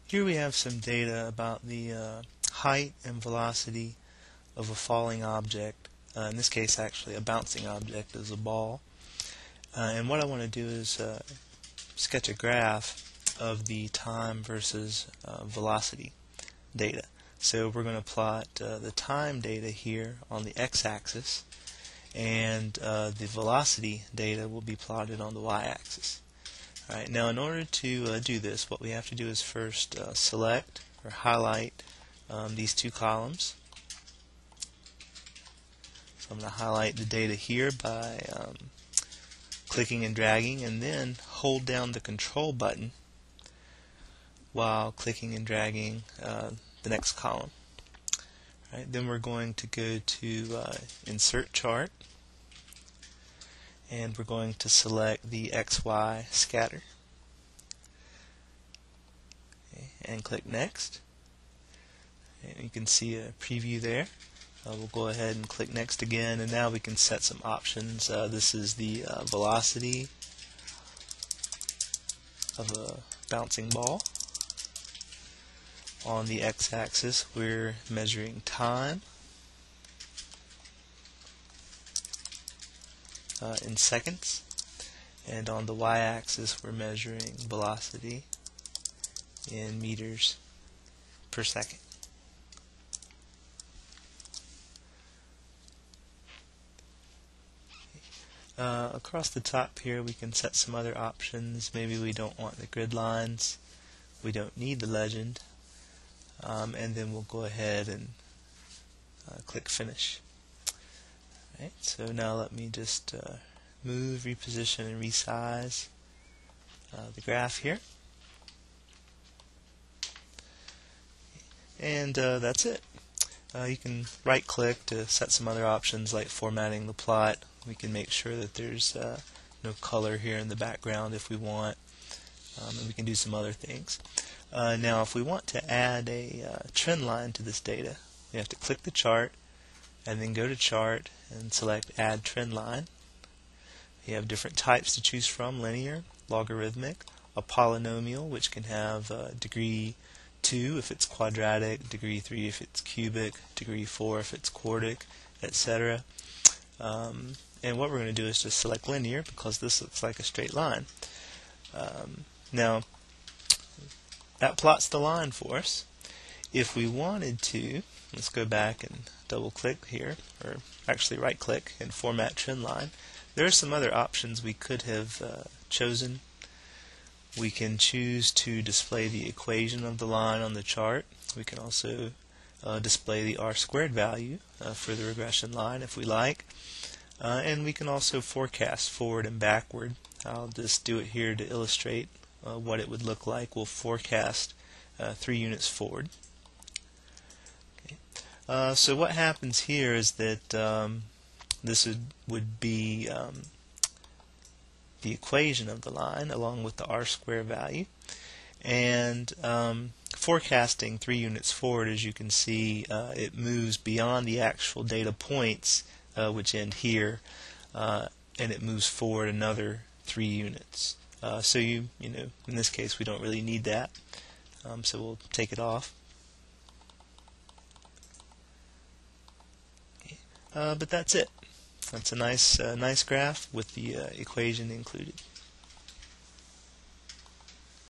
Here we have some data about the height and velocity of a falling object, in this case actually a bouncing object is a ball. And what I want to do is sketch a graph of the time versus velocity data. So we're going to plot the time data here on the x-axis, and the velocity data will be plotted on the y-axis. Alright, now in order to do this, what we have to do is first select or highlight these two columns. So I'm going to highlight the data here by clicking and dragging, and then hold down the control button while clicking and dragging the next column. Right, then we're going to go to Insert Chart, and we're going to select the XY scatter. Okay, and click Next. And you can see a preview there. We'll go ahead and click Next again, and now we can set some options. This is the velocity of a bouncing ball. On the x-axis, we're measuring time in seconds, and on the y-axis, we're measuring velocity in meters per second. Across the top here, we can set some other options. Maybe we don't want the grid lines, we don't need the legend, and then we'll go ahead and click Finish. Right, so now let me just move, reposition, and resize the graph here. And that's it. You can right-click to set some other options like formatting the plot. We can make sure that there's no color here in the background if we want, and we can do some other things. Now if we want to add a trend line to this data, we have to click the chart and then go to Chart and select Add Trend Line. You have different types to choose from: linear, logarithmic, a polynomial, which can have degree 2 if it's quadratic, degree 3 if it's cubic, degree 4 if it's quartic, etc. And what we're going to do is just select linear because this looks like a straight line. Now that plots the line for us. If we wanted to, let's go back and double click here, or actually right click and format trend line. There are some other options we could have chosen. We can choose to display the equation of the line on the chart. We can also display the r-squared value for the regression line if we like. And we can also forecast forward and backward. I'll just do it here to illustrate what it would look like. We'll forecast 3 units forward. Okay. So what happens here is that this would be the equation of the line along with the r-square value, and forecasting 3 units forward, as you can see, it moves beyond the actual data points which end here, and it moves forward another 3 units. So you know, in this case we don't really need that, so we'll take it off. Okay. But that's it. That's a nice graph with the equation included.